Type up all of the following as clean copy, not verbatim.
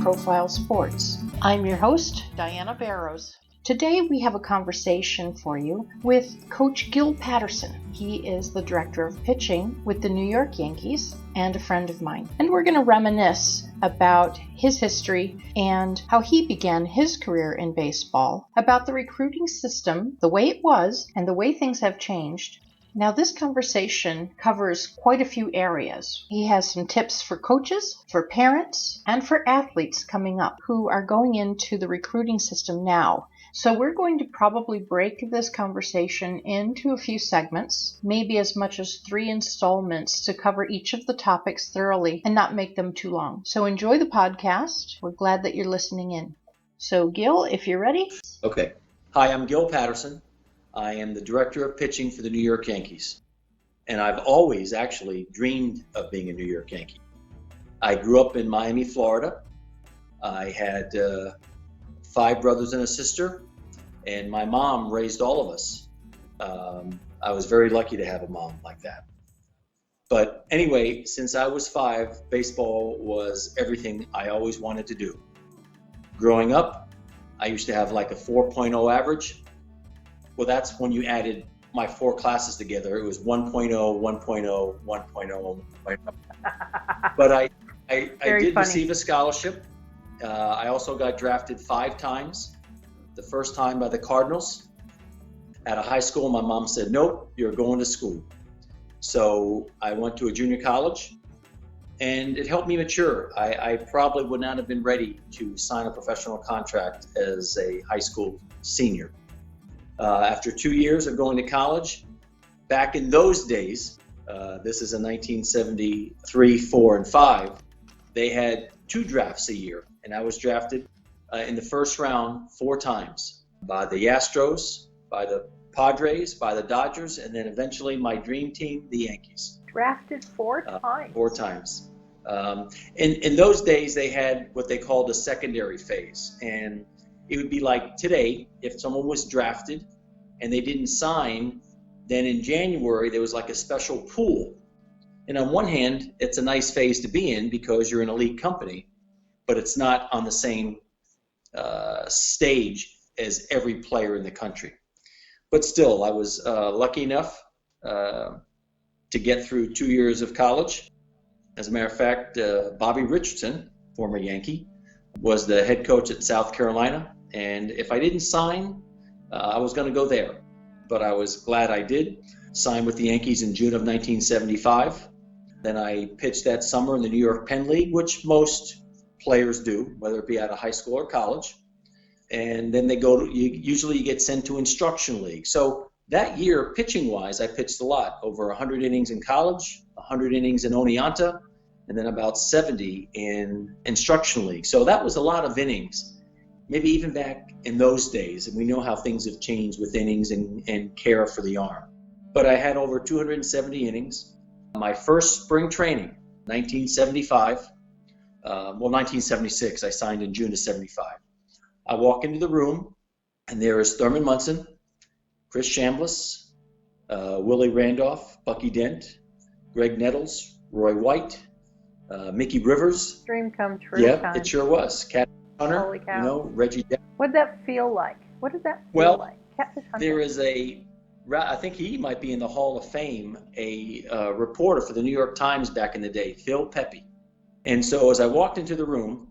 ProFile Sports. I'm your host, Diana Barrows. Today we have a conversation for you with Coach Gil Patterson. He is the director of pitching with the New York Yankees and a friend of mine. And we're going to reminisce about his history and how he began his career in baseball, about the recruiting system, the way it was, and the way things have changed. Now, this conversation covers quite a few areas. He has some tips for coaches, for parents, and for athletes coming up who are going into the recruiting system now. So we're going to probably break this conversation into a few segments, maybe as much as 3 installments to cover each of the topics thoroughly and not make them too long. So enjoy the podcast. We're glad that you're listening in. So Gil, if you're ready. Okay. Hi, I'm Gil Patterson. I am the director of pitching for the New York Yankees. And I've always actually dreamed of being a New York Yankee. I grew up in Miami, Florida. I had 5 brothers and a sister, and my mom raised all of us. I was very lucky to have a mom like that. But anyway, since I was 5, baseball was everything I always wanted to do. Growing up, I used to have like a 4.0 average. Well, that's when you added my 4 classes together. It was 1.0, 1.0, 1.0, 1.0. But I did receive a scholarship. I also got drafted 5 times. The first time by the Cardinals. At a high school, my mom said, nope, you're going to school. So I went to a junior college, and it helped me mature. I probably would not have been ready to sign a professional contract as a high school senior. After 2 years of going to college, back in those days, this is in 1973, 4, and 5, they had 2 drafts a year, and I was drafted in the first round 4 times by the Astros, by the Padres, by the Dodgers, and then eventually my dream team, the Yankees. Drafted 4 times? 4 times. In those days, they had what they called a secondary phase, and it would be like today, if someone was drafted and they didn't sign, then in January there was like a special pool. And on one hand, it's a nice phase to be in because you're an elite company, but it's not on the same stage as every player in the country. But still, I was lucky enough to get through 2 years of college. As a matter of fact, Bobby Richardson, former Yankee, was the head coach at South Carolina. And if I didn't sign, I was going to go there. But I was glad I did. Signed with the Yankees in June of 1975. Then I pitched that summer in the New York Penn League, which most players do, whether it be out of high school or college. And then they go to, usually you get sent to instruction league. So that year, pitching-wise, I pitched a lot. Over 100 innings in college, 100 innings in Oneonta, and then about 70 in instruction league. So that was a lot of innings. Maybe even back in those days, and we know how things have changed with innings and care for the arm. But I had over 270 innings. My first spring training, 1975, 1976, I signed in June of 75. I walk into the room, and there is Thurman Munson, Chris Chambliss, Willie Randolph, Bucky Dent, Greg Nettles, Roy White, Mickey Rivers. Dream come true. Yeah, time. it sure was. Hunter, Holy cow. you know, Reggie. What did that feel like? What did that feel like? Catfish Hunter. There is I think he might be in the Hall of Fame, a reporter for the New York Times back in the day, Phil Pepe. And so as I walked into the room,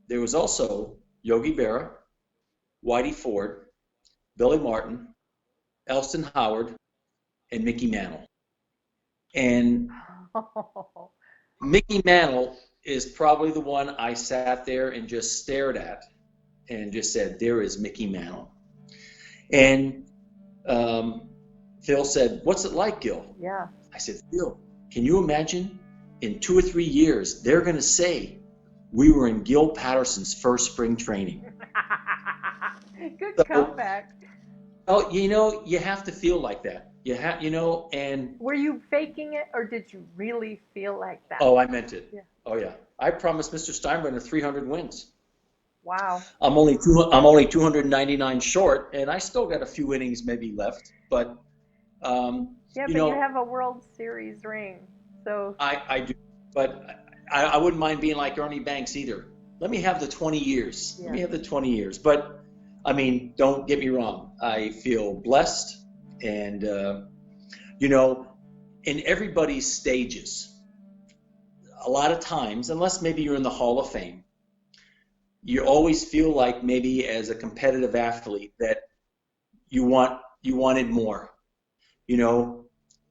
there was also Yogi Berra, Whitey Ford, Billy Martin, Elston Howard, and Mickey Mantle. And Mickey Mantle is probably the one I sat there and just stared at and just said, there is Mickey Mantle. And Phil said, what's it like, Gil? Yeah. I said, Phil, can you imagine in 2 or 3 years, they're going to say we were in Gil Patterson's first spring training. Good comeback. Oh, you know, you have to feel like that. And were you faking it, or did you really feel like that? Oh, I meant it. Yeah. Oh, yeah. I promised Mr. Steinbrenner 300 wins. Wow. I'm only 299 short, and I still got a few innings maybe left. But you have a World Series ring, so I do. But I wouldn't mind being like Ernie Banks either. let me have the 20 years. Yeah. Let me have the 20 years. But I mean, don't get me wrong. I feel blessed, and in everybody's stages, a lot of times, unless maybe you're in the Hall of Fame, you always feel like maybe as a competitive athlete that you wanted more.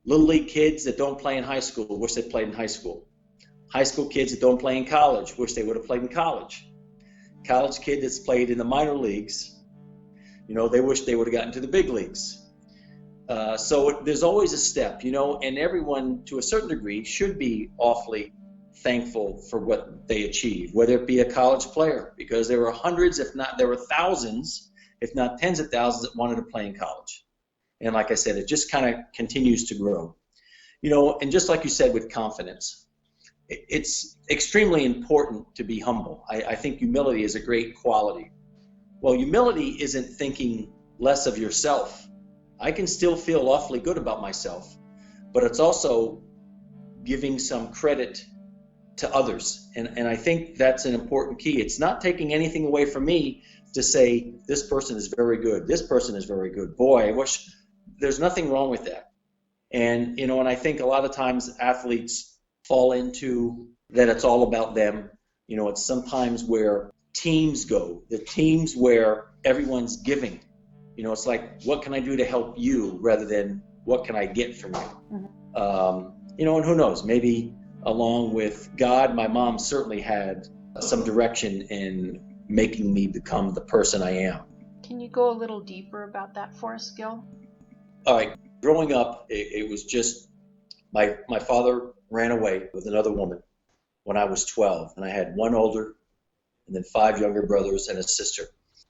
Little league kids that don't play in high school wish they played in high school. High school kids that don't play in college wish they would have played in college. College kid that's played in the minor leagues, they wish they would have gotten to the big leagues. So there's always a step, and everyone to a certain degree should be awfully thankful for what they achieve, whether it be a college player, because there were hundreds, if not there were thousands, if not tens of thousands that wanted to play in college. And like I said, it just kind of continues to grow. And just like you said with confidence, it's extremely important to be humble. I think humility is a great quality. Well, humility isn't thinking less of yourself. I can still feel awfully good about myself, but it's also giving some credit to others. And I think that's an important key. It's not taking anything away from me to say, this person is very good. This person is very good. Boy, I wish there's nothing wrong with that. And, and I think a lot of times athletes fall into that it's all about them. It's sometimes where teams go, the teams where everyone's giving. It's like, what can I do to help you rather than what can I get from you? Mm-hmm. And who knows, maybe along with God, my mom certainly had some direction in making me become the person I am. Can you go a little deeper about that for us, Gil? All right. Growing up, it was just my father ran away with another woman when I was 12, and I had one older and then 5 younger brothers and a sister.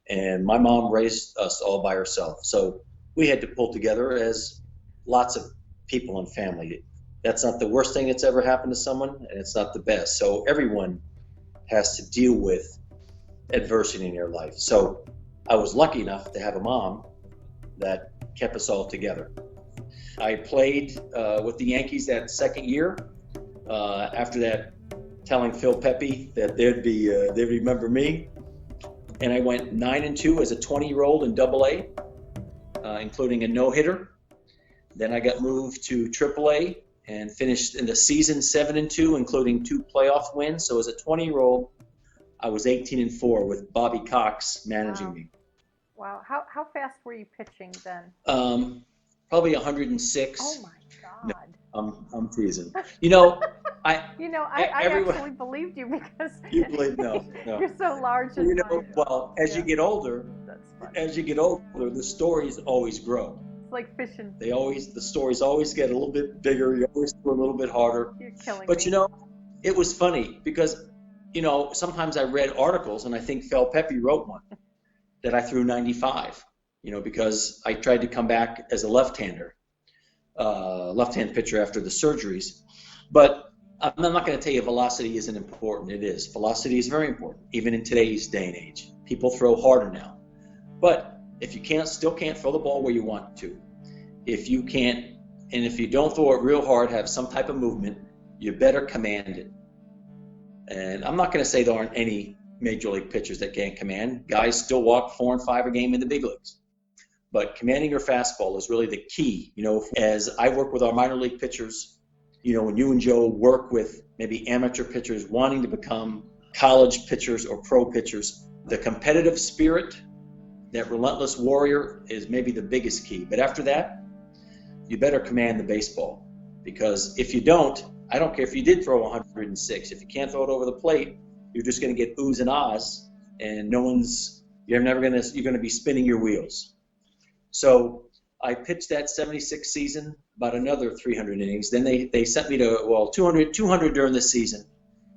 And my mom raised us all by herself. So we had to pull together as lots of people and family. That's not the worst thing that's ever happened to someone, and it's not the best. So everyone has to deal with adversity in their life. So I was lucky enough to have a mom that kept us all together. I played with the Yankees that second year. After that, telling Phil Pepe that they'd remember me. And I went 9-2 as a 20-year-old in AA, including a no-hitter. Then I got moved to AAA and finished in the season 7-2, including 2 playoff wins. So as a 20-year-old, I was 18-4 with Bobby Cox managing me. Wow. How fast were you pitching then? Probably 106. Oh my God. No, I'm teasing. I actually believed you because you believe no. You're so large. And well, as you get older, the stories always grow. It's like fishing. The stories always get a little bit bigger. You always do a little bit harder. You're killing but me. It was funny because sometimes I read articles, and I think Phil Pepe wrote one that I threw 95. Because I tried to come back as a left-hand pitcher after the surgeries. But I'm not going to tell you velocity isn't important. It is. Velocity is very important, even in today's day and age. People throw harder now. But if you still can't throw the ball where you want to, if you don't throw it real hard, have some type of movement, you better command it. And I'm not going to say there aren't any major league pitchers that can't command. Guys still walk 4 and 5 a game in the big leagues. But commanding your fastball is really the key. As I work with our minor league pitchers, when you and Joe work with maybe amateur pitchers wanting to become college pitchers or pro pitchers, the competitive spirit, that relentless warrior is maybe the biggest key. But after that, you better command the baseball. Because if you don't, I don't care if you did throw 106. If you can't throw it over the plate, you're just going to get oohs and ahs, and you're going to be spinning your wheels. So I pitched that 76 season, about another 300 innings. Then they sent me to 200 during the season.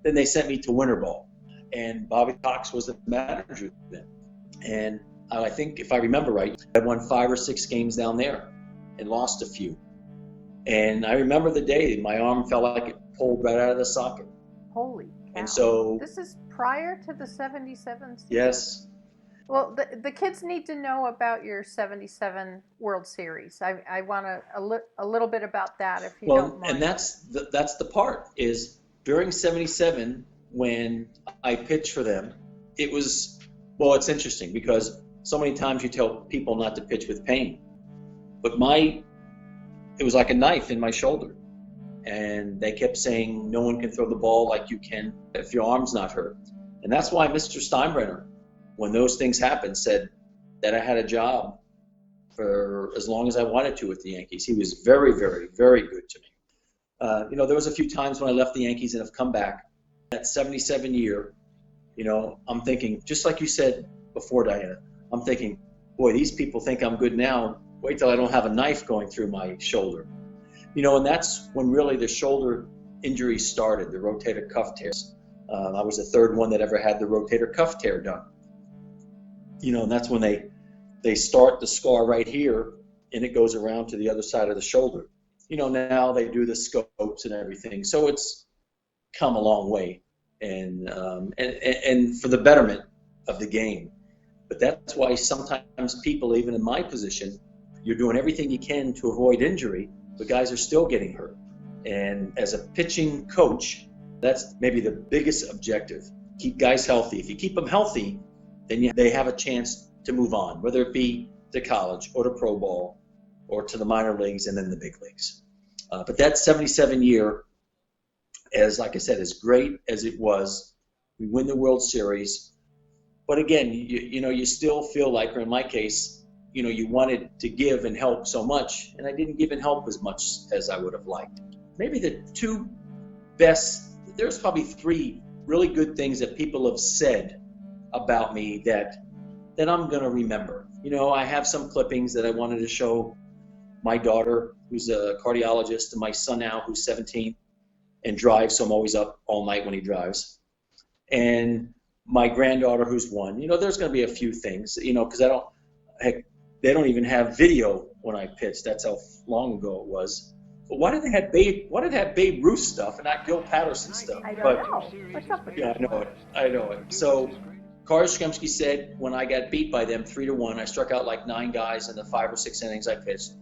Then they sent me to winter ball, and Bobby Cox was the manager then. And I think, if I remember right, I won 5 or 6 games down there and lost a few. And I remember the day my arm felt like it pulled right out of the socket. Holy cow. And so this is prior to the 77 season? Yes. Well, the kids need to know about your 77 World Series. I want a little bit about that, if you don't mind. And that's the part is during 77, when I pitched for them, it was, well, it's interesting because so many times you tell people not to pitch with pain, but it was like a knife in my shoulder. And they kept saying, no one can throw the ball like you can if your arm's not hurt. And that's why Mr. Steinbrenner, when those things happened, said that I had a job for as long as I wanted to with the Yankees. He was very, very, very good to me. There was a few times when I left the Yankees and have come back. That 77 year, I'm thinking, just like you said before, Diana, I'm thinking, boy, these people think I'm good now. Wait till I don't have a knife going through my shoulder. And that's when really the shoulder injuries started, the rotator cuff tears. I was the third one that ever had the rotator cuff tear done. And that's when they start the scar right here, and it goes around to the other side of the shoulder. Now they do the scopes and everything, so it's come a long way, and for the betterment of the game. But that's why sometimes people, even in my position, you're doing everything you can to avoid injury, but guys are still getting hurt. And as a pitching coach, that's maybe the biggest objective. Keep guys healthy. If you keep them healthy, then they have a chance to move on, whether it be to college or to pro ball or to the minor leagues and then the big leagues. But that 77 year, like I said, as great as it was, we win the World Series. But again, you still feel like, or in my case, you wanted to give and help so much, and I didn't give and help as much as I would have liked. Maybe the two best, there's probably three really good things that people have said about me that I'm going to remember. I have some clippings that I wanted to show my daughter, who's a cardiologist, and my son now, who's 17 and drives, so I'm always up all night when he drives. And my granddaughter, who's 1. There's going to be a few things, because they don't even have video when I pitched. That's how long ago it was. But why did they have Babe Ruth stuff and not Gil Patterson stuff? I don't know. What's up with that? Yeah, I know it. So Carl Yastrzemski said when I got beat by them 3-1, I struck out like 9 guys in the 5 or 6 innings I pitched,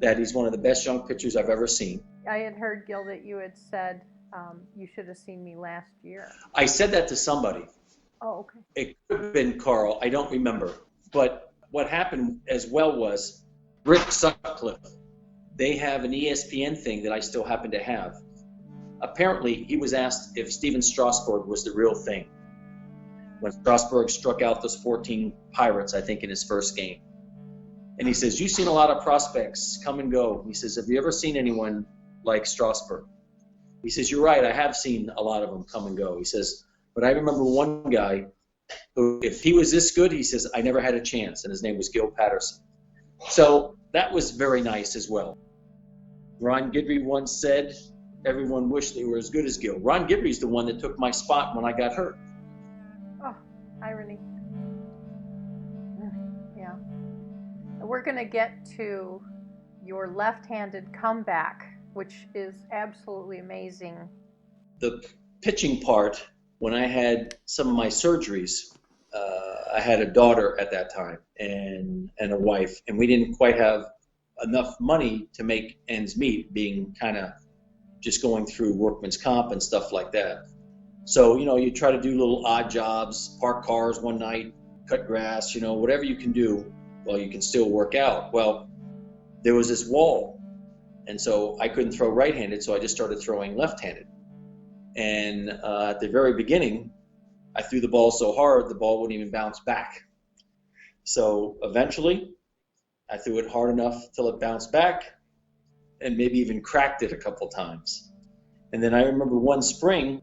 that he's one of the best young pitchers I've ever seen. I had heard, Gil, that you had said you should have seen me last year. I said that to somebody. Oh, okay. It could have been Carl. I don't remember. But what happened as well was Rick Sutcliffe, they have an ESPN thing that I still happen to have. Apparently, he was asked if Steven Strasburg was the real thing when Strasburg struck out those 14 Pirates, I think, in his first game. And he says, you've seen a lot of prospects come and go. He says, have you ever seen anyone like Strasburg? He says, you're right, I have seen a lot of them come and go. He says, but I remember one guy who, if he was this good, he says, I never had a chance, and his name was Gil Patterson. So that was very nice as well. Ron Guidry once said, everyone wished they were as good as Gil. Ron Guidry's the one that took my spot when I got hurt. Oh, irony. Yeah. We're going to get to your left-handed comeback, which is absolutely amazing. The pitching part, when I had some of my surgeries, I had a daughter at that time and a wife, and we didn't quite have enough money to make ends meet, being kind of just going through workman's comp and stuff like that. So, you try to do little odd jobs, park cars one night, cut grass, whatever you can do while you can still work out. Well, there was this wall, and so I couldn't throw right-handed, so I just started throwing left-handed. And at the very beginning, I threw the ball so hard, the ball wouldn't even bounce back. So eventually, I threw it hard enough till it bounced back and maybe even cracked it a couple times. And then I remember one spring,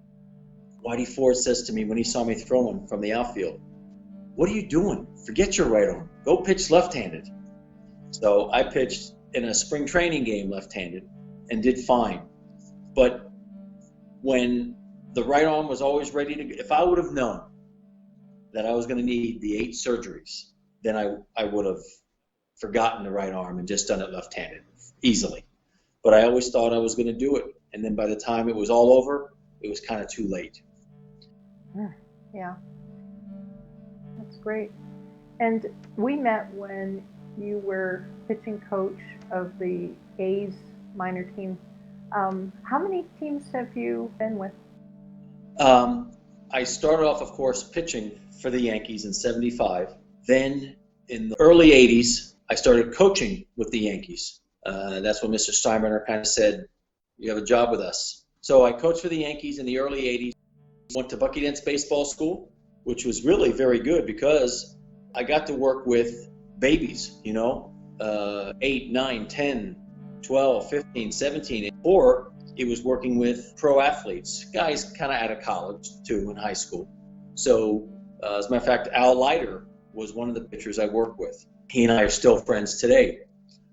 Whitey Ford says to me when he saw me throwing from the outfield, what are you doing? Forget your right arm. Go pitch left-handed. So I pitched in a spring training game left-handed and did fine. But when the right arm was always ready to go, if I would have known that I was going to need the 8 surgeries, then I would have forgotten the right arm and just done it left-handed easily. But I always thought I was going to do it. And then by the time it was all over, it was kind of too late. Yeah. That's great. And we met when you were pitching coach of the A's minor team. How many teams have you been with? I started off, of course, pitching for the Yankees in '75. Then in the early '80s, I started coaching with the Yankees. That's when Mr. Steinbrenner kind of said, "You have a job with us." So I coached for the Yankees in the early '80s. Went to Bucky Dent's baseball school, which was really very good because I got to work with babies, 8, 9, 10, 12, 15, 17, or it was working with pro athletes, guys kind of out of college too, in high school. So as a matter of fact, Al Leiter was one of the pitchers I worked with. He and I are still friends today.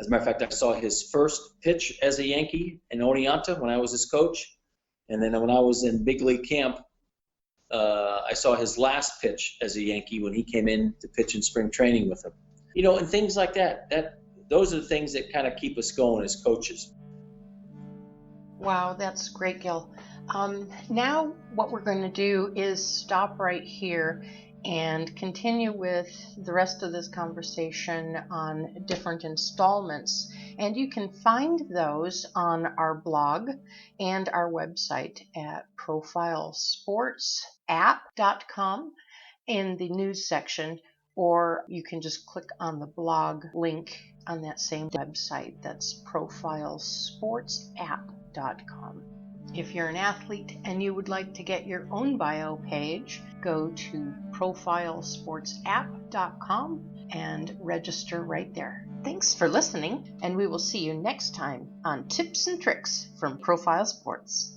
As a matter of fact, I saw his first pitch as a Yankee in Oneonta when I was his coach. And then when I was in big league camp, I saw his last pitch as a Yankee when he came in to pitch in spring training with him. And things like that. Those are the things that kind of keep us going as coaches. Wow, that's great, Gil. Now what we're going to do is stop right here and continue with the rest of this conversation on different installments. And you can find those on our blog and our website at profilesportsapp.com in the news section, or you can just click on the blog link on that same website. That's profilesportsapp.com. If you're an athlete and you would like to get your own bio page, go to profilesportsapp.com and register right there. Thanks for listening, and we will see you next time on Tips and Tricks from Profile Sports.